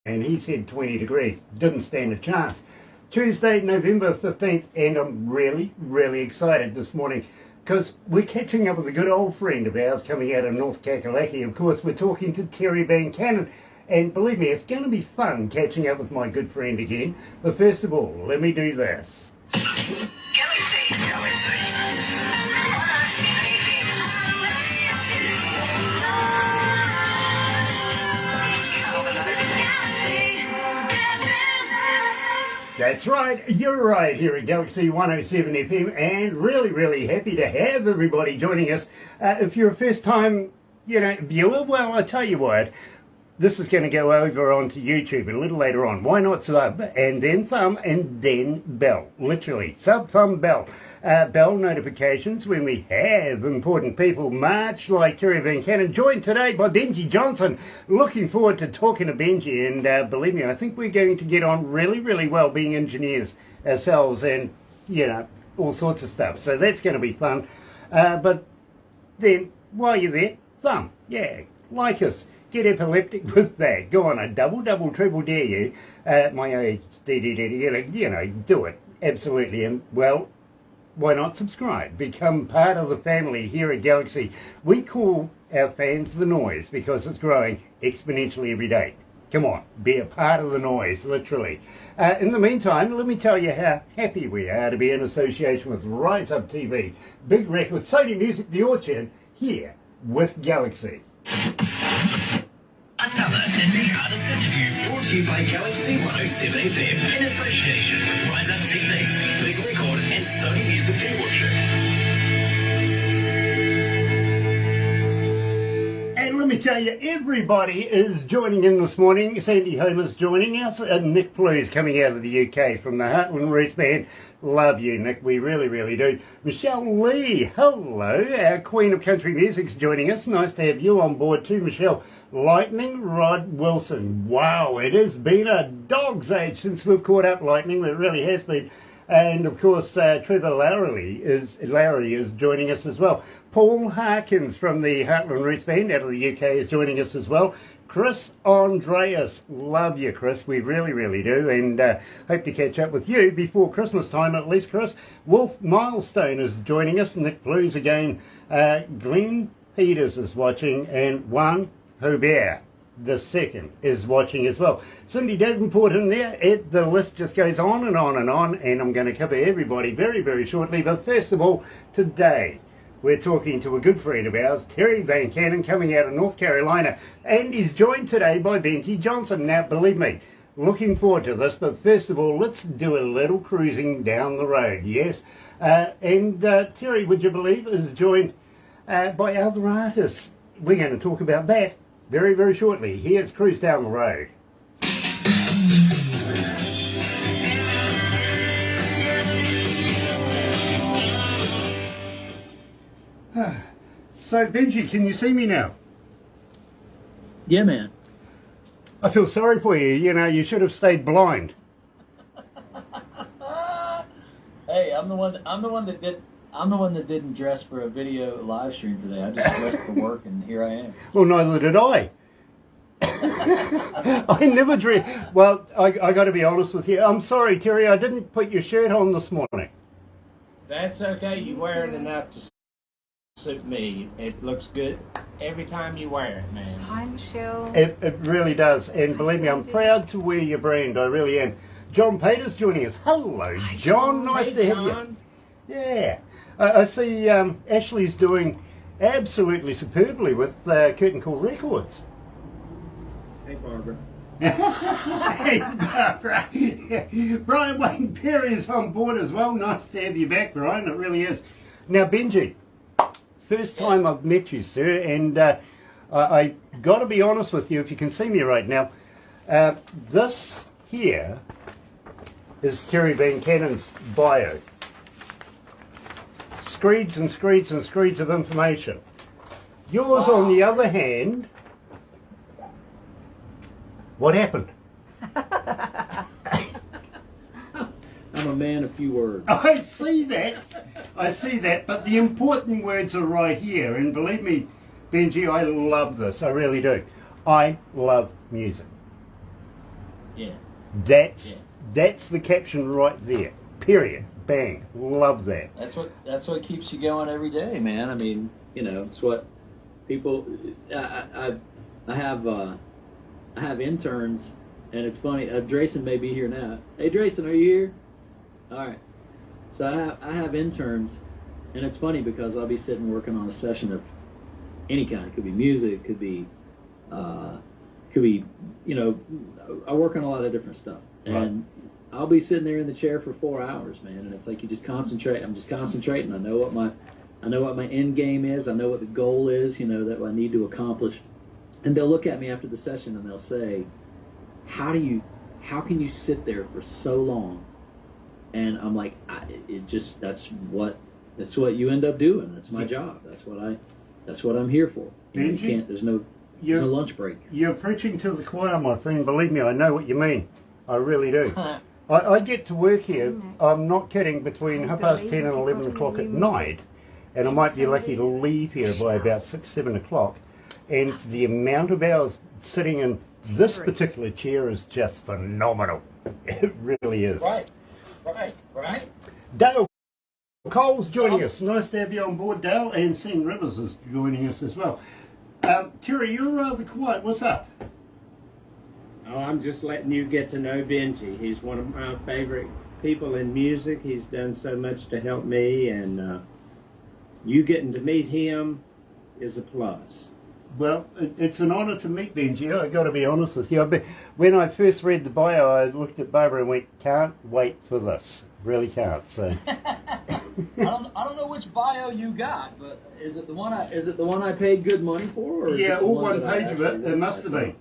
and he said 20 degrees. Didn't stand a chance. Tuesday, November 15th, and I'm really excited this morning because we're catching up with a good old friend of ours coming out of North Kakalaki. Of course, we're talking to Terry VunCannon, and believe me, it's going to be fun catching up with my good friend again. But first of all, let me do this. That's right, you're right here at Galaxy 107 FM, and really happy to have everybody joining us. If you're a first time, viewer, well, I tell you what, this is going to go over onto YouTube a little later on. Why not sub, and then thumb, and then bell? Literally, sub, thumb, bell. Bell notifications when we have important people, much like Terry VunCannon, joined today by Benjy Johnson. Looking forward to talking to Benjy, and believe me, I think we're going to get on really well being engineers ourselves and, all sorts of stuff. So that's going to be fun. But then, while you're there, thumb, like us. Get epileptic with that. Go on, I double, triple dare you. My age, do it. Absolutely. And, well, why not subscribe? Become part of the family here at Galaxy. We call our fans the noise because it's growing exponentially every day. Come on, be a part of the noise, literally. In the meantime, let me tell you how happy we are to be in association with Rise Up TV, Big Records, Sony Music, The Orchard, here with Galaxy. Another indie artist interview brought to you by Galaxy 107 FM in association with Rise Up TV, Big Record and Sony Music The Orchard. And let me tell you, everybody is joining in this morning. Sandy Homer's joining us, and Nick Blues coming out of the UK from the Heartland Roots Band. Love you, Nick. We really do. Michelle Lee, hello. Our Queen of Country Music's joining us. Nice to have you on board too, Michelle. Lightning Rod Wilson. Wow, it has been a dog's age since we've caught up, Lightning. It really has been. And of course, Trevor Lowry is joining us as well. Paul Harkins from the Heartland Roots Band out of the UK is joining us as well. Chris Andreas, love you, Chris. We really do, and hope to catch up with you before Christmas time at least, Chris. Wolf Milestone is joining us. Nick Blues again. Glenn Peters is watching, and Juan Hubert the second is watching as well. Cindy Davenport in there. The list just goes on and on, and I'm going to cover everybody very shortly. But first of all, today we're talking to a good friend of ours, Terry VunCannon, coming out of North Carolina, and he's joined today by Benjy Johnson. Now, believe me, looking forward to this, but first of all, let's do a little cruising down the road, yes? And Terry, would you believe, is joined by other artists. We're going to talk about that very shortly. Here's Cruise Down the Road. So, Benjy, can you see me now? Yeah, man. I feel sorry for you. You should have stayed blind. Hey, I'm the one that didn't dress for a video live stream today. I just dressed for work, and here I am. Well, neither did I. I never dress. Well, I got to be honest with you. I'm sorry, Terry. I didn't put your shirt on this morning. That's okay. You wear it enough to suit me. It looks good every time you wear it, man. Hi, Michelle. It really does. And believe me, I'm proud to wear your brand. I really am. John Pater's joining us. Hello, John. Nice to have you. Yeah. I see Ashley's doing absolutely superbly with Curtain Call Records. Hey, Barbara. Hey, Barbara. Brian Wayne Perry is on board as well. Nice to have you back, Brian. It really is. Now, Benjy, first time I've met you, sir, and I got to be honest with you, if you can see me right now, this here is Terry VunCannon's bio. Screeds and screeds of information. Yours, on the other hand, what happened? I'm a man of few words. I see that, but the important words are right here, and believe me, Benjy, I love this, I really do. I love music. Yeah. That's the caption right there. Period. Bang. Love that. That's what keeps you going every day, man. I mean, it's what people. I have interns, and it's funny. Drayson may be here now. Hey, Drayson, are you here? All right. So I have interns, and it's funny because I'll be sitting working on a session of any kind. It could be music, could be, I work on a lot of different stuff, and I'll be sitting there in the chair for 4 hours, man, and it's like you just concentrate. I'm just concentrating. I know what my end game is. I know what the goal is, that I need to accomplish. And they'll look at me after the session and they'll say, how can you sit there for so long? And I'm like, that's what you end up doing. That's my job. That's what I'm here for. You can't, there's no lunch break. You're preaching to the choir, my friend. Believe me, I know what you mean. I really do. I get to work here, I'm not kidding, between 10:30 and 11 o'clock at night, and I might be lucky to leave here by about 6, 7 o'clock. And the amount of hours sitting in this particular chair is just phenomenal. It really is. Right. Dale Cole's joining us. Nice to have you on board, Dale. And Sam Rivers is joining us as well. Terry, you're rather quiet. What's up? Oh, I'm just letting you get to know Benjy. He's one of my favorite people in music. He's done so much to help me, and you getting to meet him is a plus. Well, it's an honour to meet Benjy. I've got to be honest with you. When I first read the bio, I looked at Barbara and went, can't wait for this. Really can't. So I don't know which bio you got, but is it the one I paid good money for? Or is it the all one one page of it. There must have been.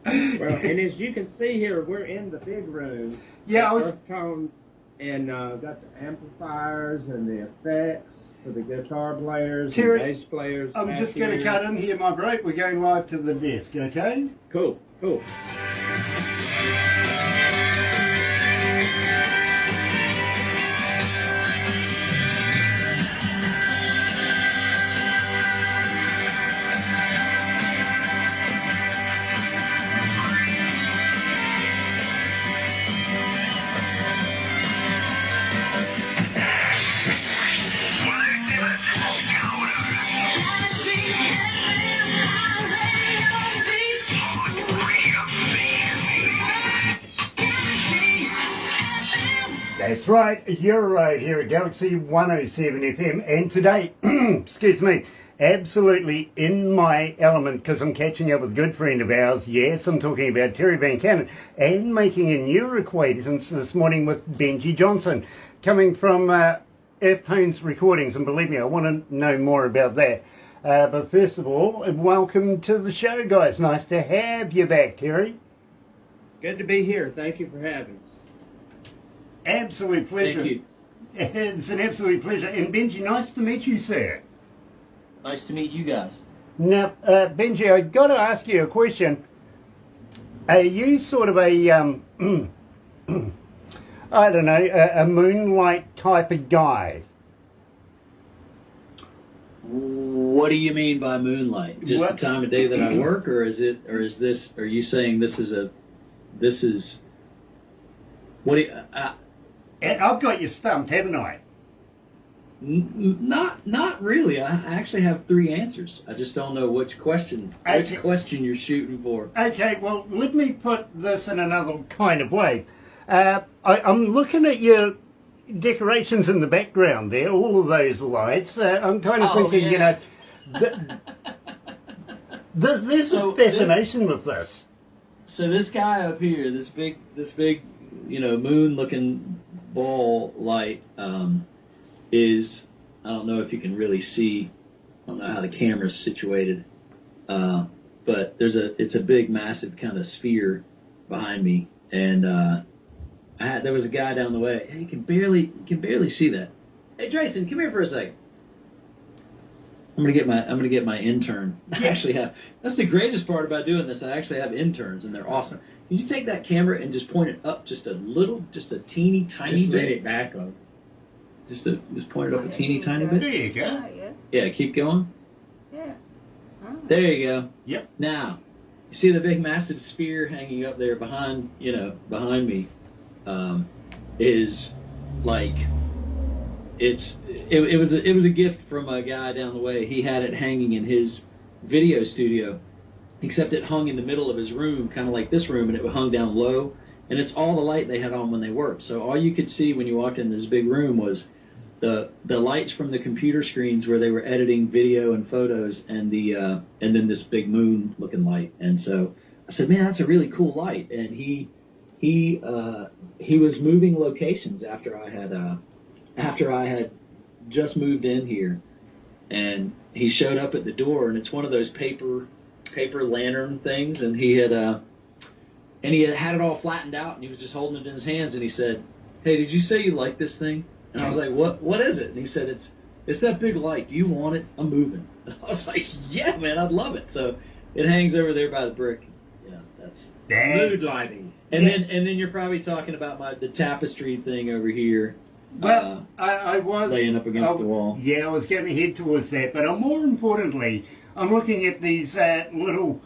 Well, and as you can see here, we're in the big room. Yeah, I was. Earth tone, and got the amplifiers and the effects for the guitar players, Terry, and bass players. I'm just going to cut in here, my break. We're going live to the desk, okay? Cool. That's right, you're right, here at Galaxy 107 FM, and today, excuse me, absolutely in my element, because I'm catching up with a good friend of ours. Yes, I'm talking about Terry VunCannon, and making a new acquaintance this morning with Benjy Johnson, coming from Earth Tones Recordings, and believe me, I want to know more about that. But first of all, welcome to the show, guys. Nice to have you back, Terry. Good to be here. Thank you for having us. Absolute pleasure. Thank you. It's an absolute pleasure. And Benjy, nice to meet you, sir. Nice to meet you guys. Now, Benjy, I've got to ask you a question. Are you sort of a, I don't know, a moonlight type of guy? What do you mean by moonlight? Just the time of day that I work, or are you saying what do you, I've got you stumped, haven't I? Not really. I actually have 3 answers. I just don't know which question you're shooting for. Okay, well, let me put this in another kind of way. I'm looking at your decorations in the background there, all of those lights. I'm kind of thinking, yeah. There's a fascination with this. So this guy up here, this big, moon-looking ball light, is, I don't know if you can really see, I don't know how the camera's situated, but it's a big, massive kind of sphere behind me, and there was a guy down the way. Hey, you can barely see that. Hey, Drayson, come here for a second. I'm gonna get my intern. I actually have. That's the greatest part about doing this. I actually have interns, and they're awesome. Can you take that camera and just point it up just a teeny tiny bit? Let it back up. Just point it up a teeny tiny bit. There you go. Yeah, keep going. Yeah. There you go. Yep. Now, you see the big massive spear hanging up there behind me, is like it was a gift from a guy down the way. He had it hanging in his video studio, except it hung in the middle of his room, kind of like this room, and it hung down low, and it's all the light they had on when they worked. So all you could see when you walked in this big room was the lights from the computer screens where they were editing video and photos, and then this big moon looking light. And so I said, man, that's a really cool light. And he was moving locations after I had just moved in here, and he showed up at the door, and it's one of those paper lantern things, and he had had it all flattened out, and he was just holding it in his hands, and he said, "Hey, did you say you like this thing?" And I was like, "What is it?" And he said, "It's that big light. Do you want it? I'm moving." And I was like, "Yeah, man, I'd love it." So it hangs over there by the brick. Yeah, that's mood lighting. And then you're probably talking about the tapestry thing over here. Well, I was laying up against the wall. Yeah, I was going to head towards that, but more importantly, I'm looking at these little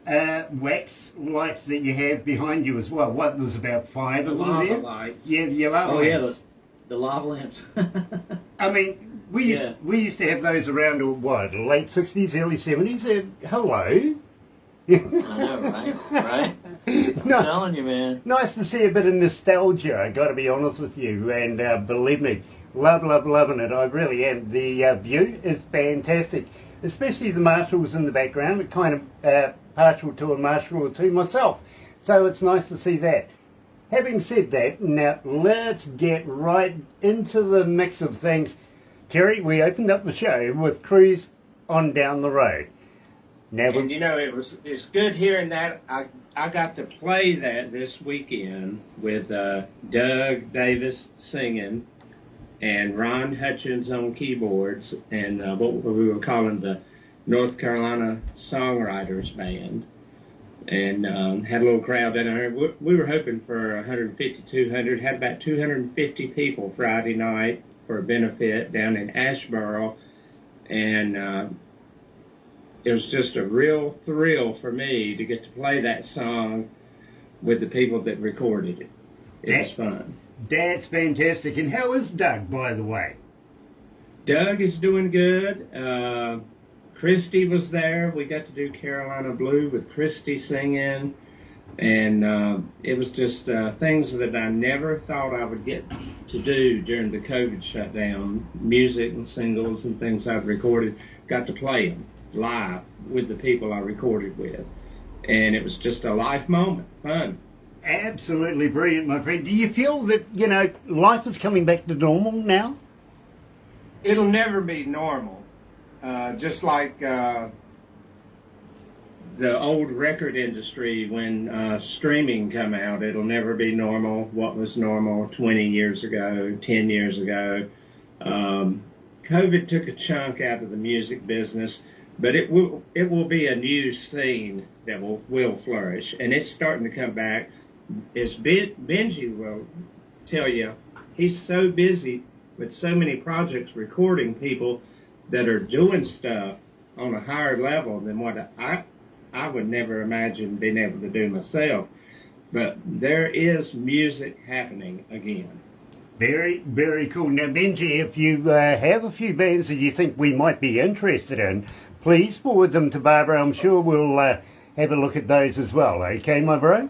wax lights that you have behind you as well. What, there's about 5 of them lava there? lights. Yeah, the lava lamps. Yeah, the lava lamps. I mean, we used to have those around, late 60s, early 70s? Hello? I know, right? Right? I'm telling you, man. Nice to see a bit of nostalgia, I got to be honest with you. And believe me, loving it. I really am. The view is fantastic, especially the marshals in the background. I'm kind of partial to a marshal or two myself, so it's nice to see that. Having said that, now let's get right into the mix of things. Terry, we opened up the show with Cruise on Down the Road. Now, And it's good hearing that. I got to play that this weekend with Doug Davis singing and Ron Hutchins on keyboards and what we were calling the North Carolina Songwriters Band, and had a little crowd in there. We were hoping for 150, 200, had about 250 people Friday night for a benefit down in Asheboro, and it was just a real thrill for me to get to play that song with the people that recorded it. It was fun. That's fantastic. And how is Doug, by the way? Doug is doing good. Christy was there. We got to do Carolina Blue with Christy singing. And it was just things that I never thought I would get to do during the COVID shutdown. Music and singles and things I've recorded. Got to play them live with the people I recorded with. And it was just a life moment. Fun. Absolutely brilliant, my friend. Do you feel that, life is coming back to normal now? It'll never be normal. Just like the old record industry when streaming come out, it'll never be normal. What was normal 20 years ago, 10 years ago. COVID took a chunk out of the music business, but it will be a new scene that will flourish, and it's starting to come back. As Benjy will tell you, he's so busy with so many projects, recording people that are doing stuff on a higher level than what I would never imagine being able to do myself. But there is music happening again. Very, very cool. Now, Benjy, if you have a few bands that you think we might be interested in, please forward them to Barbara. I'm sure we'll have a look at those as well. Okay, my bro?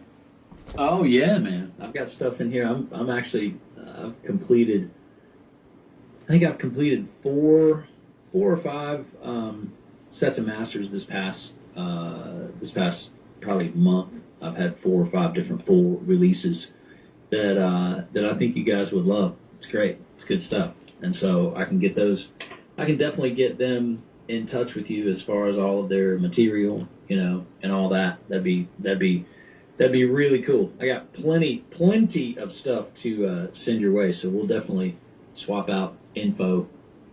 Oh yeah, man. I've got stuff in here. I'm actually I've completed 4 or 5 sets of masters this past probably month. I've had 4 or 5 different full releases that I think you guys would love. It's great. It's good stuff. And so I can get those. I can definitely get them in touch with you as far as all of their material, and all that. That'd be really cool. I got plenty of stuff to send your way, so we'll definitely swap out info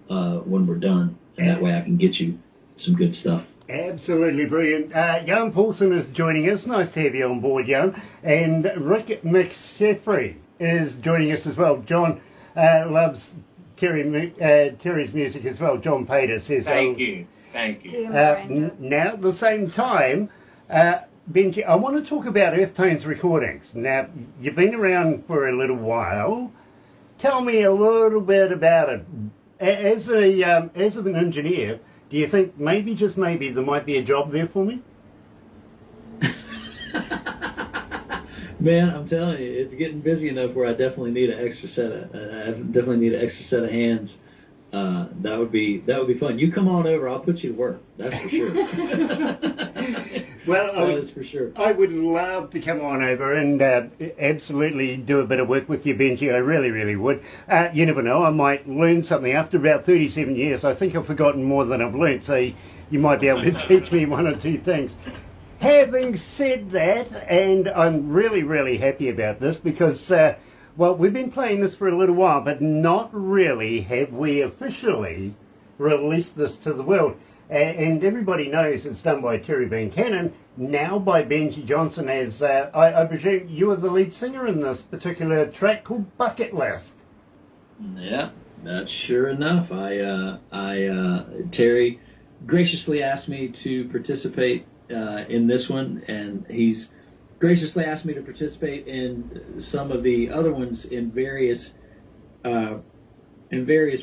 when we're done, and that way I can get you some good stuff. Absolutely brilliant. Jan Paulson is joining us. Nice to have you on board, Jan. And Rick McSheffrey is joining us as well. John loves Terry's music as well. John Pater says... Thank you. Now, at the same time, Benji, I want to talk about Earth Tones recordings. Now, you've been around for a little while. Tell me a little bit about it. As an engineer, do you think maybe, just maybe, there might be a job there for me? Man, I'm telling you, it's getting busy enough where I definitely need an extra set of hands. That would be fun. You come on over, I'll put you to work. That's for sure. Well, that is for sure. I would love to come on over and absolutely do a bit of work with you, Benji. I really, really would. You never know, I might learn something. After about 37 years, I think I've forgotten more than I've learned, so you might be able to teach me one or two things. Having said that, and I'm really, really happy about this because, well, we've been playing this for a little while, but not really have we officially released this to the world. And everybody knows it's done by Terry VunCannon, now by Benjy Johnson, as I presume you are the lead singer in this particular track called Bucket List. Yeah, that's sure enough. Terry graciously asked me to participate in this one, and he's graciously asked me to participate in some of the other ones in various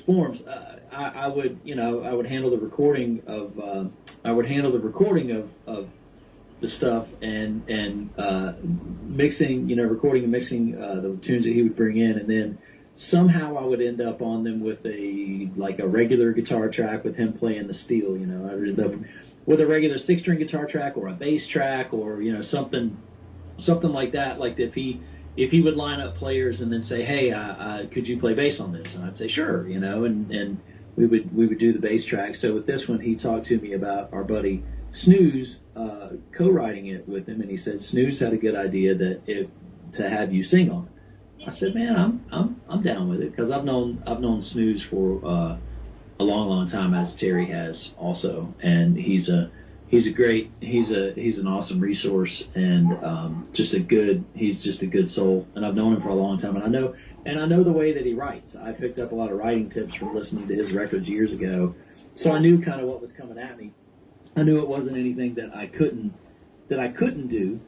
forms. I would handle the recording of the stuff and mixing, recording and mixing the tunes that he would bring in, and then somehow I would end up on them with a regular guitar track with him playing the steel. I would end up with a regular 6-string guitar track or a bass track or something like that. Like if he would line up players and then say, hey, could you play bass on this? And I'd say sure, and we would do the bass track. So with this one, he talked to me about our buddy Snooze co-writing it with him, and he said Snooze had a good idea to have you sing on it. I said, man, I'm down with it, because I've known Snooze for a long time, as Terry has also, and he's an awesome resource, and he's just a good soul, and I've known him for a long time, and I know the way that he writes. I picked up a lot of writing tips from listening to his records years ago, so I knew kind of what was coming at me. I knew it wasn't anything that I couldn't do.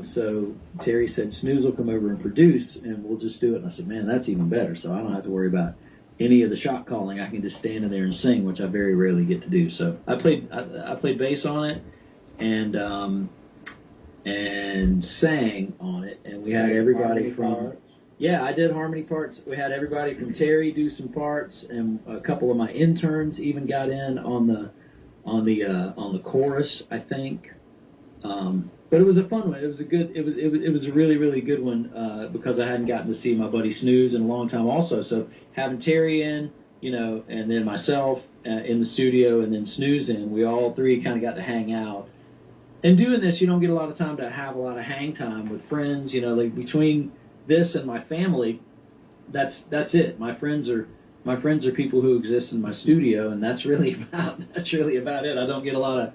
So Terry said, Snooze will come over and produce, and we'll just do it. And I said, man, that's even better. So I don't have to worry about any of the shot calling. I can just stand in there and sing, which I very rarely get to do. So I played bass on it, and sang on it, and we had everybody from. Yeah, I did harmony parts. We had everybody from Terry do some parts, and a couple of my interns even got in on the chorus, I think. But it was a fun one. It was a really, really good one, because I hadn't gotten to see my buddy Snooze in a long time also. So having Terry in, and then myself in the studio, and then Snooze in, we all three kind of got to hang out. And doing this, you don't get a lot of time to have a lot of hang time with friends, like between this and my family, that's it. My friends are people who exist in my studio, and that's really about it. I don't get a lot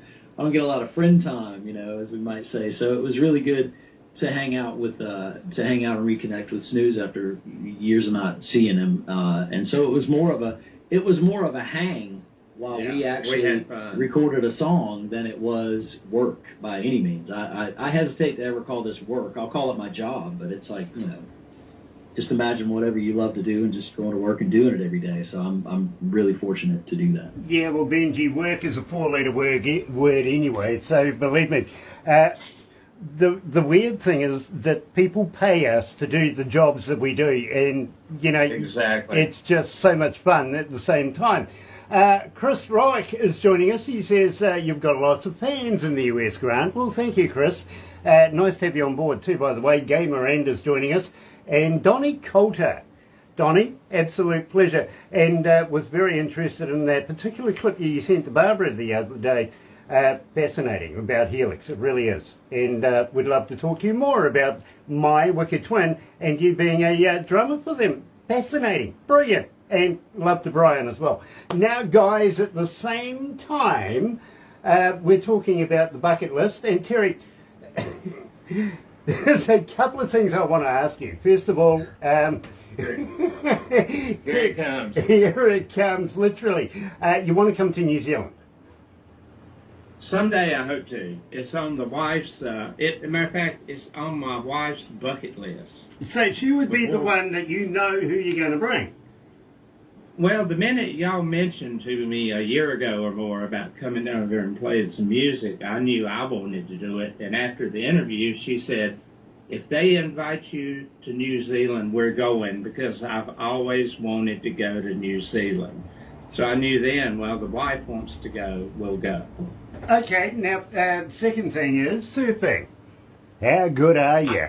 of friend time, as we might say. So it was really good to hang out and reconnect with Snooze after years of not seeing him. And so it was more of a hang while we actually recorded a song than it was work by any means. I hesitate to ever call this work. I'll call it my job, but it's like, just imagine whatever you love to do and just going to work and doing it every day. So I'm really fortunate to do that. Yeah, well, Benji, work is a 4-letter word anyway, so believe me. The weird thing is that people pay us to do the jobs that we do, and, exactly. It's just so much fun at the same time. Chris Roick is joining us. He says, you've got lots of fans in the US, Grant. Well, thank you, Chris. Nice to have you on board too, by the way. Gay Miranda's joining us. And Donnie Coulter. Donnie, absolute pleasure. And was very interested in that particular clip you sent to Barbara the other day. Fascinating about Helix, it really is. And we'd love to talk to you more about my wicked twin and you being a drummer for them. Fascinating, brilliant. And love to Brian as well. Now, guys, at the same time, we're talking about the bucket list. And Terry, there's a couple of things I want to ask you. First of all, here it comes. Here it comes, literally. You want to come to New Zealand? Someday I hope to. It's on the wife's, matter of fact, it's on my wife's bucket list. So she would be the one that you know who you're going to bring. Well, the minute y'all mentioned to me a year ago or more about coming down here and playing some music, I knew I wanted to do it. And after the interview, she said, if they invite you to New Zealand, we're going, because I've always wanted to go to New Zealand. So I knew then, well, the wife wants to go, we'll go. Okay, now, second thing is surfing. How good are you?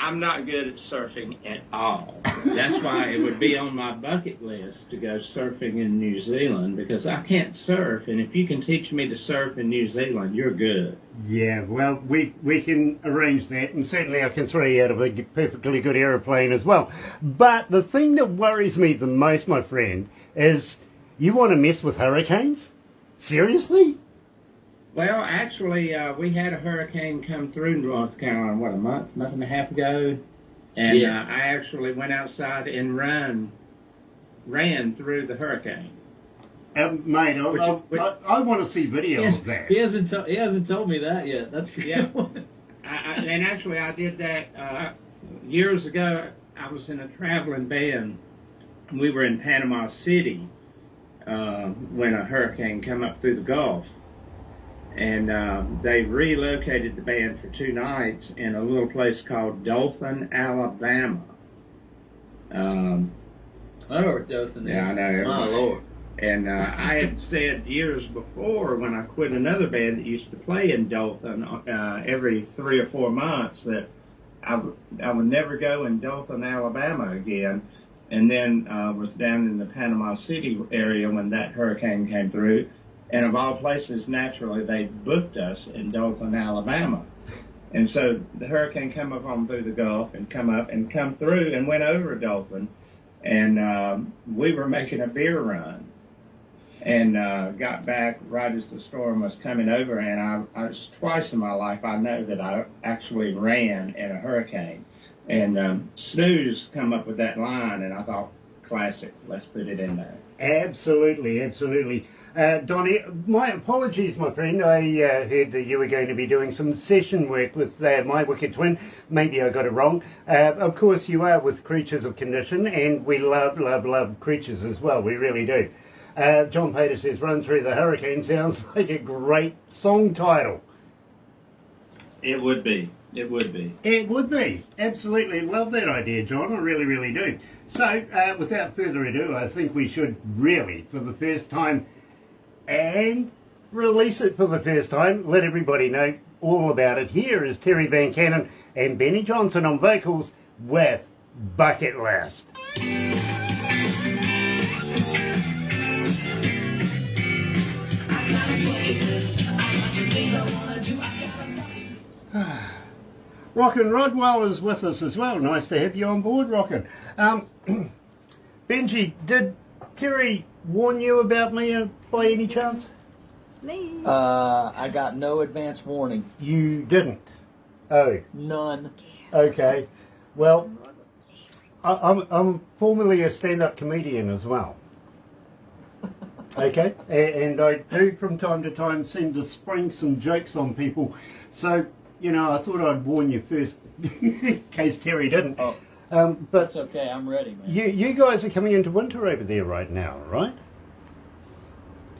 I'm not good at surfing at all. That's why it would be on my bucket list to go surfing in New Zealand, because I can't surf, and if you can teach me to surf in New Zealand, you're good. Yeah, well, we can arrange that, and certainly I can throw you out of a perfectly good aeroplane as well. But the thing that worries me the most, my friend, is you want to mess with hurricanes? Seriously? Well, actually, we had a hurricane come through North Carolina, what, a month and a half ago? And I actually went outside and ran through the hurricane. Mate, I want to see video of that. He hasn't told me that yet. That's great. Yeah. And actually, I did that years ago. I was in a traveling band. We were in Panama City when a hurricane came up through the Gulf. And they relocated the band for 2 nights in a little place called Dothan, Alabama. I know where Dothan is. Yeah, I know. My Lord. And I had said years before, when I quit another band that used to play in Dothan every 3 or 4 months, that I would never go in Dothan, Alabama again. And then was down in the Panama City area when that hurricane came through. And of all places, naturally, they booked us in Dothan, Alabama. And so the hurricane come up on through the Gulf and come through and went over Dothan. And we were making a beer run and got back right as the storm was coming over. And I twice in my life, I know that I actually ran in a hurricane. And Snooze come up with that line, and I thought, classic, let's put it in there. Absolutely, absolutely. Donnie, my apologies, my friend. I heard that you were going to be doing some session work with my wicked twin. Maybe I got it wrong. Of course, you are with Creatures of Condition, and we love Creatures as well. We really do. John Pater says, Run Through the Hurricane sounds like a great song title. It would be. It would be. It would be. Absolutely. Love that idea, John. I really, really do. So, without further ado, I think we should really, for the first time, and release it for the first time, let everybody know all about it. Here is Terry VunCannon and Benjy Johnson on vocals with Bucket List. Rockin' Rodwell is with us as well. Nice to have you on board, Rockin'. Benjy, did Terry warn you about me by any chance? Me. I got no advance warning. You didn't? Oh. None. Okay. Well, I'm formerly a stand-up comedian as well. Okay? And I do from time to time seem to spring some jokes on people. So, you know, I thought I'd warn you first in case Terry didn't. Oh. But That's okay, I'm ready, man. you guys are coming into winter over there right now, right?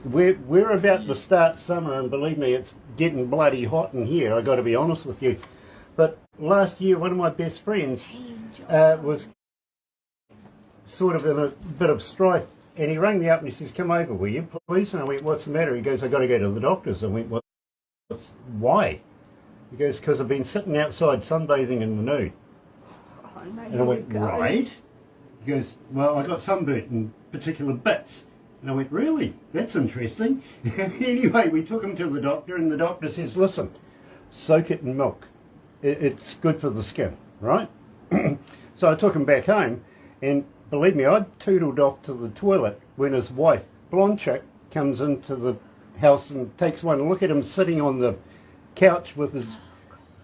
We're about to start summer, and believe me, it's getting bloody hot in here, I got to be honest with you. But last year, one of my best friends was sort of in a bit of strife, and he rang me up and he says, "Come over, will you, please?" And I went, "What's the matter?" He goes, "I got to go to the doctor's." I went, "Why?" He goes, "Because I've been sitting outside sunbathing in the nude." Oh, no, And I went, "Right?" He goes, "Well, I got sunburnt in particular bits." And I went, "Really? That's interesting." Anyway, we took him to the doctor, and the doctor says, "Listen, soak it in milk. It's good for the skin, right?" So I took him back home, and believe me, I tootled off to the toilet when his wife, blonde chick, comes into the house and takes one look at him sitting on the couch with his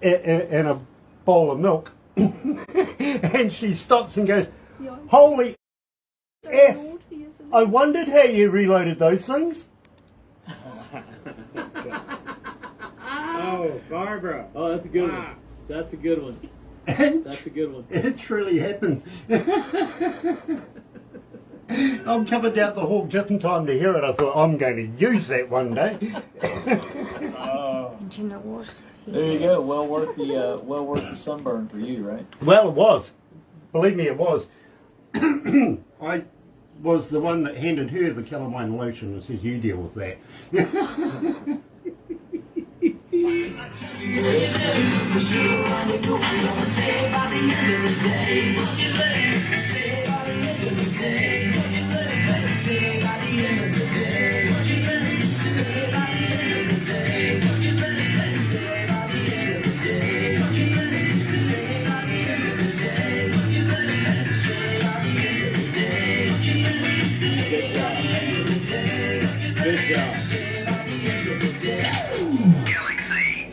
in a bowl of milk. And she stops and goes, "Holy F, I wondered how you reloaded those things." Oh, Barbara. Oh, that's a good Wow. one. That's a good one. And That's a good one. it truly happened. I'm coming down the hall just in time to hear it. I thought, I'm going to use that one day. Oh. And you know what? There you go. Well worth the sunburn for you, right? Well, it was. Believe me, it was. I was the one that handed her the calamine lotion and said, you deal with that. Good job. Galaxy.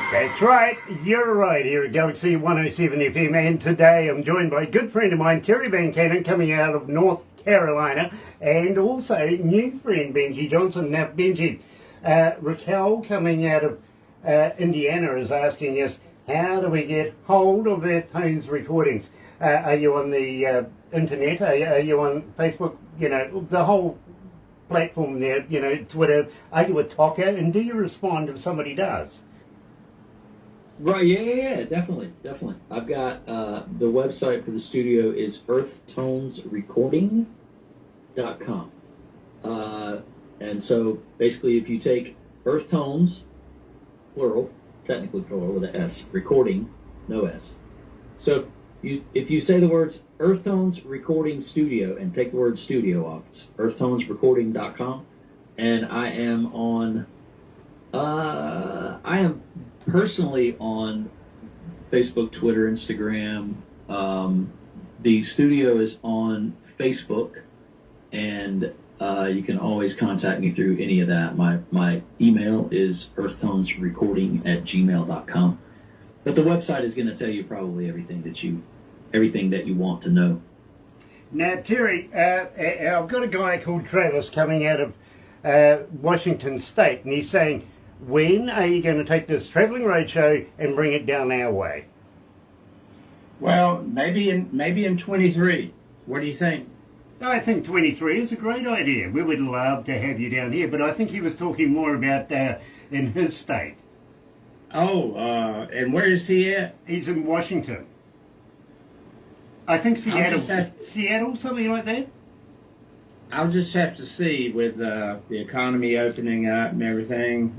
That's right, you're right here at Galaxy 107 FM, and today I'm joined by a good friend of mine, Terry VunCannon, coming out of North Carolina, and also new friend Benjy Johnson. Now Benjy, Raquel coming out of Indiana is asking us, how do we get hold of Earth Tones recordings? Are you on the internet? Are you on Facebook? You know, the whole platform there, you know, Twitter. Are you a talker? And do you respond if somebody does? Right, yeah, definitely. I've got the website for the studio is earthtonesrecording.com. And so basically if you take Earth Tones, plural, technically plural with an S, recording, no S. So if you say the words Earth Tones Recording Studio and take the word studio off, it's earthtonesrecording.com. And I am on, I am personally on Facebook, Twitter, Instagram. The studio is on Facebook, and you can always contact me through any of that. My email is earthtonesrecording@gmail.com. But the website is going to tell you probably everything that you want to know. Now, Terry, I've got a guy called Travis coming out of Washington State, and he's saying, when are you going to take this travelling roadshow and bring it down our way? Well, maybe in 23. What do you think? I think 23 is a great idea. We would love to have you down here, but I think he was talking more about in his state. Oh, and where is he at? He's in Washington. I think Seattle, something like that. I'll just have to see with the economy opening up and everything.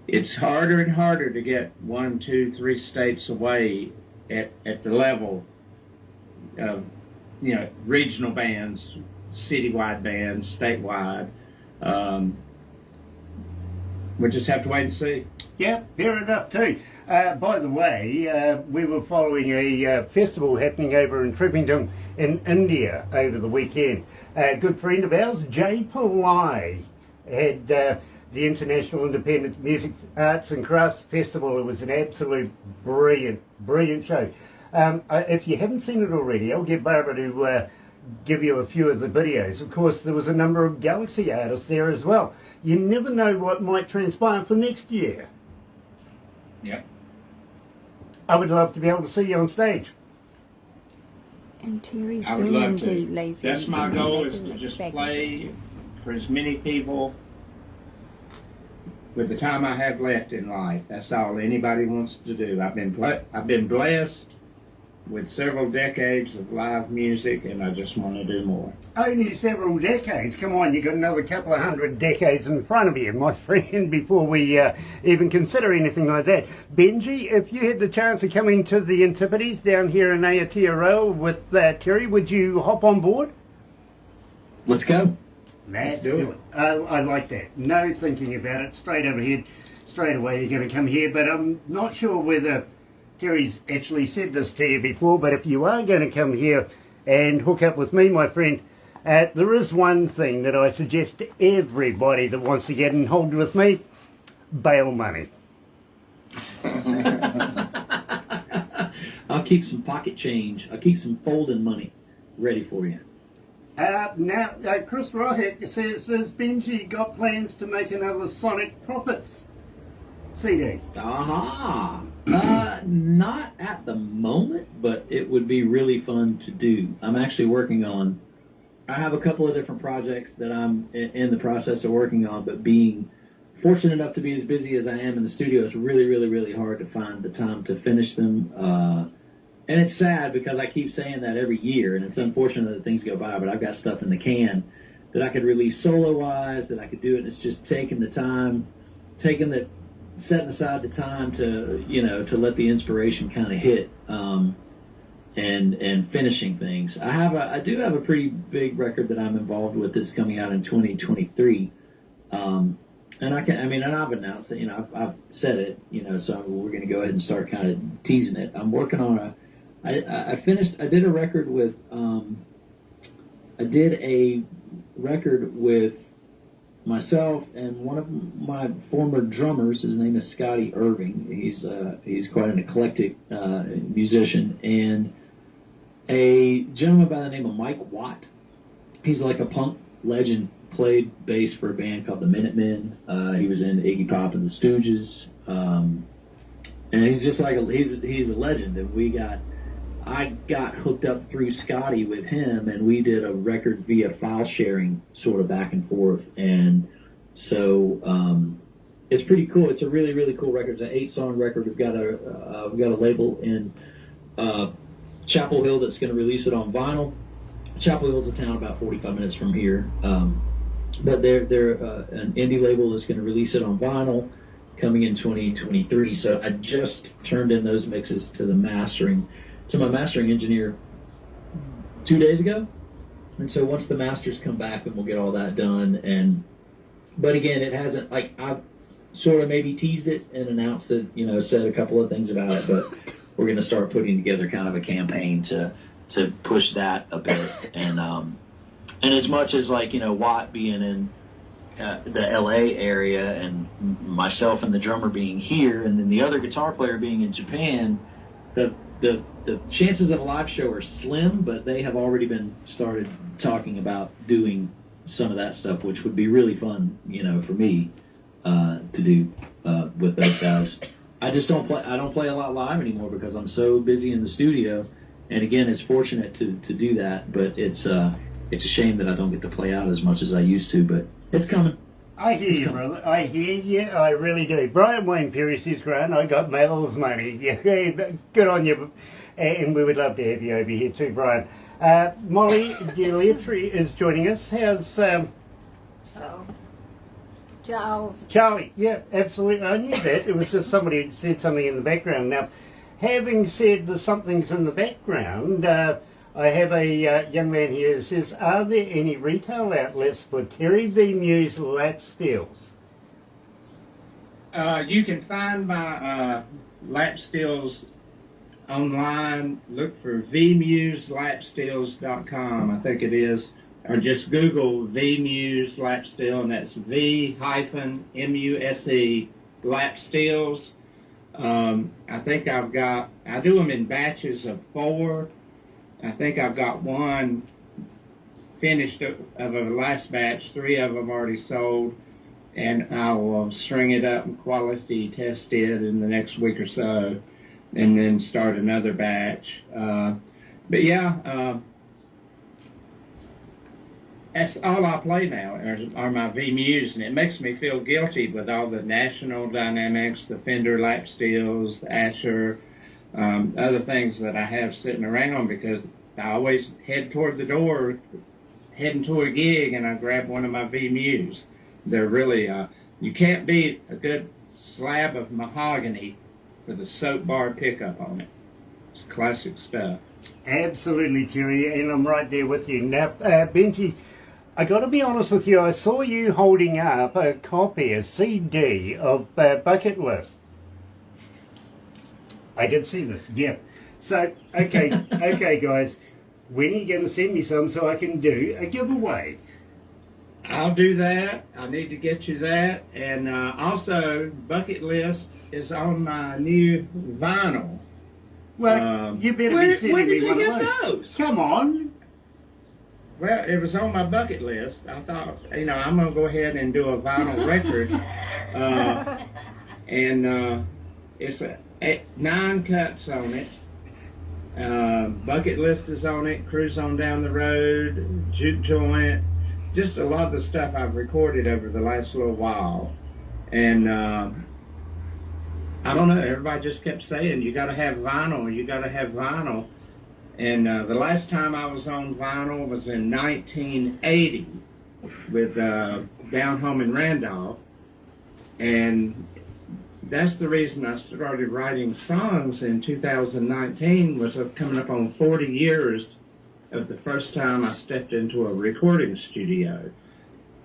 It's harder and harder to get 1, 2, 3 states away at the level of, you know, regional bands, citywide bands, statewide. We'll just have to wait and see. Yeah, fair enough too. By the way, we were following a festival happening over in Trippington in India over the weekend. A good friend of ours, Jay Pillai, had the International Independent Music Arts and Crafts Festival. It was an absolute brilliant show. If you haven't seen it already, I'll get Barbara to give you a few of the videos. Of course, there was a number of Galaxy artists there as well. You never know what might transpire for next year. Yep. I would love to be able to see you on stage. And Terry's I would bringing love the to. lazy. That's my goal, is to back just back. play for as many people with the time I have left in life. That's all anybody wants to do. I've been blessed with several decades of live music, and I just want to do more. Only several decades. Come on, you got another couple of 100 decades in front of you, my friend, before we even consider anything like that. Benjy, if you had the chance of coming to the Antipodes down here in Aotearoa with Terry, would you hop on board? Let's go. Let's do it. I like that. No thinking about it. Straight overhead, straight away you're going to come here. But I'm not sure whether Terry's actually said this to you before, but if you are going to come here and hook up with me, my friend, there is one thing that I suggest to everybody that wants to get in hold with me: bail money. I I'll keep some pocket change. I'll keep some folding money ready for you. Now, Chris Rohick says Benji got plans to make another Sonic Profits CD. Aha! Not at the moment, but it would be really fun to do. I'm actually working on. I have a couple of different projects that I'm in the process of working on, but being fortunate enough to be as busy as I am in the studio, it's really, really, really hard to find the time to finish them. And it's sad because I keep saying that every year, and it's unfortunate that things go by, but I've got stuff in the can that I could release solo-wise, that I could do it, and it's just taking the time, setting aside the time to, to let the inspiration kind of hit, and finishing things. I do have a pretty big record that I'm involved with that's coming out in 2023. And I've announced it, I've said it, so we're going to go ahead and start kind of teasing it. I'm working on I did a record with myself and one of my former drummers. His name is Scotty Irving. He's quite an eclectic musician, and a gentleman by the name of Mike Watt. He's like a punk legend. Played bass for a band called the Minutemen. He was in Iggy Pop and the Stooges, and he's just like he's a legend. And I got hooked up through Scotty with him, and we did a record via file sharing, sort of back and forth. And so it's pretty cool. It's a really, really cool record. It's an 8-song record. We've got a label in Chapel Hill that's going to release it on vinyl. Chapel Hill's a town about 45 minutes from here. But they're an indie label that's going to release it on vinyl coming in 2023. So I just turned in those mixes to my mastering engineer 2 days ago. And so once the masters come back, then we'll get all that done. But again, it hasn't, I've sort of maybe teased it and announced it, said a couple of things about it, but we're going to start putting together kind of a campaign to push that a bit. And as much as Watt being in the LA area and myself and the drummer being here and then the other guitar player being in Japan, the chances of a live show are slim, but they have already started talking about doing some of that stuff, which would be really fun, for me to do with those guys. I don't play a lot live anymore because I'm so busy in the studio. And again, it's fortunate to do that, but it's a shame that I don't get to play out as much as I used to, but it's coming. I hear you, brother. I hear you. I really do. Brian Wayne Perry says, Grant, I got Mel's money. Yeah, good on you. And we would love to have you over here too, Brian. Molly Giulietri is joining us. How's Charlie? Yeah, absolutely. I knew that. It was just somebody had said something in the background. Now, having said the something's in the background, I have a young man here who says, are there any retail outlets for Terry V Muse lap steels? You can find my lap steels online. Look for vmuselapsteels.com, I think it is. Or just Google V-Muse lap steel, and that's V-M-U-S-E lap steels. I think I do them in batches of 4. I think I've got one finished of a last batch, 3 of them already sold, and I will string it up and quality test it in the next week or so, and then start another batch. But yeah, that's all I play now are my V-Muse, and it makes me feel guilty with all the National Dynamics, the Fender lap steels, the Asher, other things that I have sitting around, because I always head toward the door, heading to a gig, and I grab one of my V-Muse. They're really, you can't beat a good slab of mahogany with a soap bar pickup on it. It's classic stuff. Absolutely, Terry, and I'm right there with you. Now, Benji, I got to be honest with you, I saw you holding up a copy, a CD of Bucket List. I did see this, yeah. So, okay, okay, guys, when are you going to send me some so I can do a giveaway? I'll do that. I need to get you that. And also, Bucket List is on my new vinyl. Well, you better where be sending did me you one of get those. those? Come on. Well, it was on my bucket list. I thought, I'm going to go ahead and do a vinyl record. It's 9 cuts on it. Bucket list is on it. Cruise on down the road. Juke joint. Just a lot of the stuff I've recorded over the last little while. And I don't know. Everybody just kept saying, you got to have vinyl. You got to have vinyl. And the last time I was on vinyl was in 1980 with Down Home in Randolph. And that's the reason I started writing songs in 2019, was coming up on 40 years of the first time I stepped into a recording studio.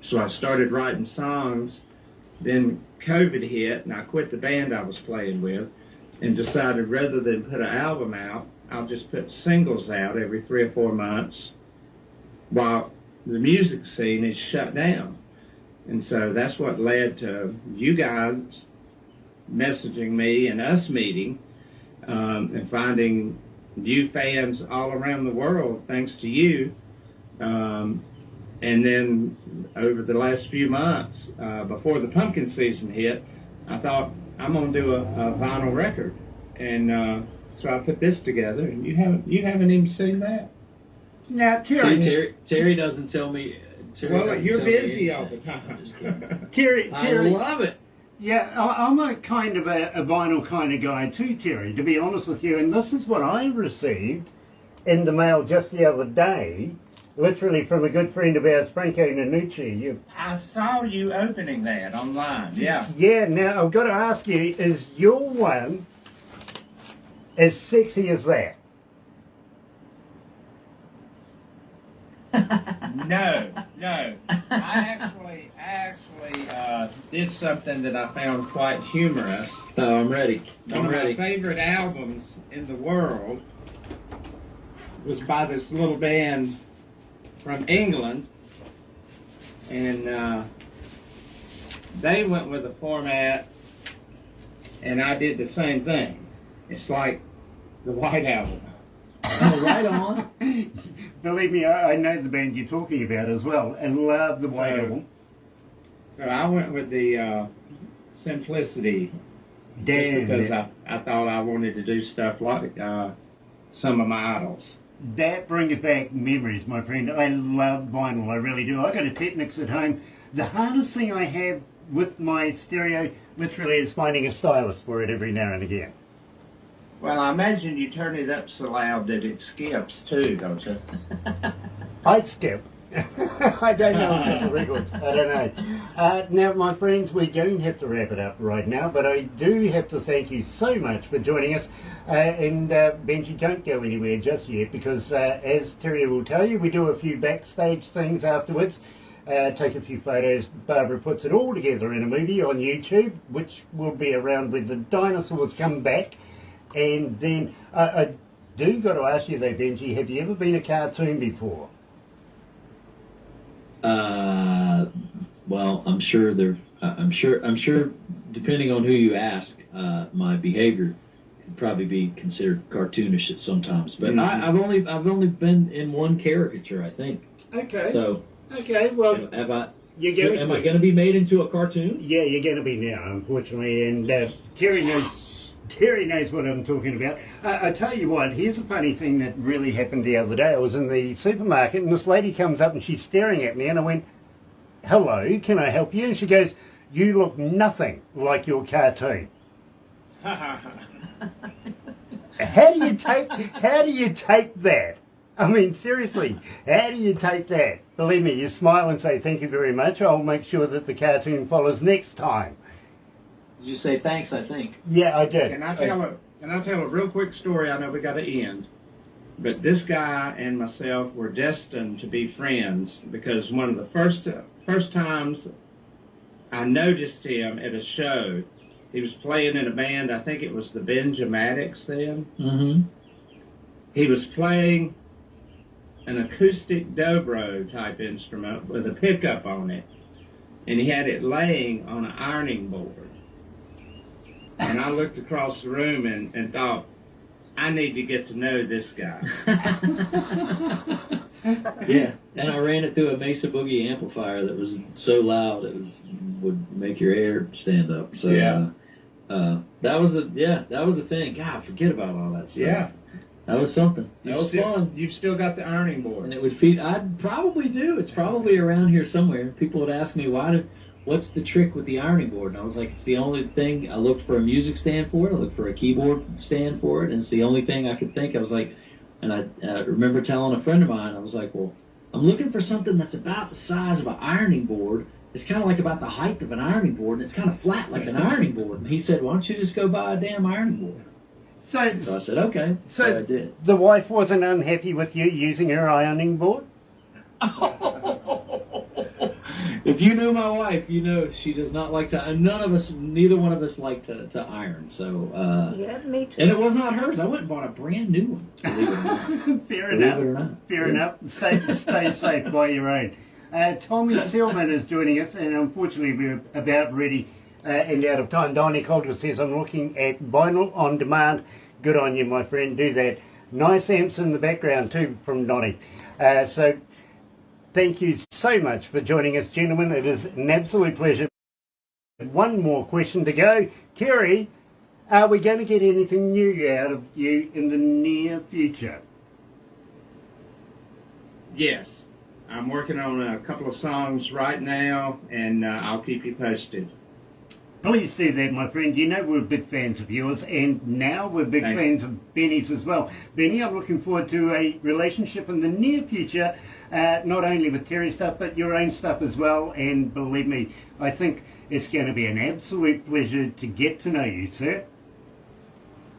So I started writing songs, then COVID hit, and I quit the band I was playing with and decided rather than put an album out, I'll just put singles out every 3 or 4 months while the music scene is shut down. And so that's what led to you guys messaging me and us meeting and finding new fans all around the world thanks to you. And then over the last few months, before the pumpkin season hit, I thought, I'm going to do a vinyl record. And so I put this together, and you haven't even seen that. Now, Terry. See, Terry doesn't tell me. You're busy all the time. Terry, I love it. Yeah, I'm a kind of a vinyl kind of guy too, Terry, to be honest with you. And this is what I received in the mail just the other day, literally from a good friend of ours, Franco Nanucci. I saw you opening that online, yeah. Yeah, now I've got to ask you, is your one as sexy as that? No. I actually did something that I found quite humorous. Oh, I'm ready. One of my favorite albums in the world was by this little band from England, and they went with a format, and I did the same thing. It's like the White Album. Oh, right on. Believe me, I know the band you're talking about as well, and love the White Album. So I went with the simplicity, Damn, just because I thought I wanted to do stuff like some of my idols. that brings back memories, my friend. I love vinyl, I really do. I got a Technics at home. The hardest thing I have with my stereo literally is finding a stylus for it every now and again. Well, I imagine you turn it up so loud that it skips too, don't you? I'd skip. I don't know if it's the records. I don't know. Now, my friends, we're going to have to wrap it up right now, but I do have to thank you so much for joining us. And Benji, don't go anywhere just yet, because as Terry will tell you, we do a few backstage things afterwards. Take a few photos. Barbara puts it all together in a movie on YouTube, which will be around when the dinosaurs come back. And then I do got to ask you though, Benji, have you ever been a cartoon before? Well, I'm sure I'm sure. Depending on who you ask, my behavior could probably be considered cartoonish at some times. But I've only been in one caricature, I think. Okay. So. Okay. Well. Am I going to be made into a cartoon? Yeah, you're going to be now, unfortunately. And Terry knows what I'm talking about. I tell you what, here's a funny thing that really happened the other day. I was in the supermarket and this lady comes up and she's staring at me and I went, "Hello, can I help you?" And she goes, "You look nothing like your cartoon." How do you take that? I mean, seriously, how do you take that? Believe me, you smile and say, "Thank you very much. I'll make sure that the cartoon follows next time." Did you say thanks, I think? Yeah, I did. Can I tell a real quick story? I know we got to end. But this guy and myself were destined to be friends, because one of the first times I noticed him at a show, he was playing in a band, I think it was the Benjamatics then. Mm-hmm. He was playing an acoustic dobro type instrument with a pickup on it, and he had it laying on an ironing board. And I looked across the room and thought, I need to get to know this guy. Yeah, and I ran it through a Mesa Boogie amplifier that was so loud would make your hair stand up. So Yeah. that was a thing. God, forget about all that stuff. Yeah. That was something. That was fun. You've still got the ironing board. And it would feed. I'd probably do. It's probably around here somewhere. People would ask me what's the trick with the ironing board? And I was like, it's the only thing. I looked for a music stand for it. I looked for a keyboard stand for it, and it's the only thing I could think. I was like, and I remember telling a friend of mine, I was like, well, I'm looking for something that's about the size of an ironing board. It's kind of like about the height of an ironing board, and it's kind of flat like an ironing board. And he said, why don't you just go buy a damn ironing board? So I said, okay. So I did. The wife wasn't unhappy with you using her ironing board? If you know my wife, you know she does not like to. Neither one of us like to iron. So. Yeah, me too. And it was not hers. I went and bought a brand new one. Believe it or not. Fair Believe enough. it or not. Fair enough. Stay safe by your own. Tommy Silman is joining us, and unfortunately we're about ready and out of time. Donnie Coulter says, I'm looking at vinyl on demand. Good on you, my friend. Do that. Nice amps in the background too from Donnie. So thank you so much for joining us, gentlemen. It is an absolute pleasure. One more question to go. Terry, are we going to get anything new out of you in the near future? Yes. I'm working on a couple of songs right now, and I'll keep you posted. Please do that, my friend. You know we're big fans of yours, and now we're big fans of Benny's as well. Benny, I'm looking forward to a relationship in the near future, not only with Terry stuff, but your own stuff as well. And believe me, I think it's going to be an absolute pleasure to get to know you, sir.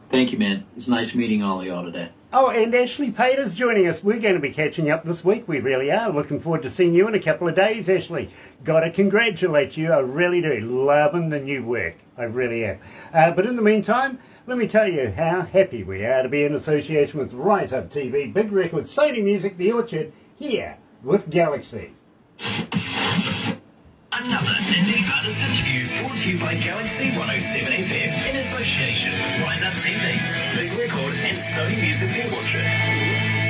Thank you, man. It's nice meeting all of y'all today. Oh, and Ashley Pater's joining us. We're going to be catching up this week. We really are. Looking forward to seeing you in a couple of days, Ashley. Got to congratulate you. I really do. Loving the new work. I really am. But in the meantime, let me tell you how happy we are to be in association with Rise Up TV, Big Record, Sony Music, The Orchard, here with Galaxy. Another indie artist interview brought to you by Galaxy 107 FM in association with Rise Up TV, Big Record and Sony Music The Orchard.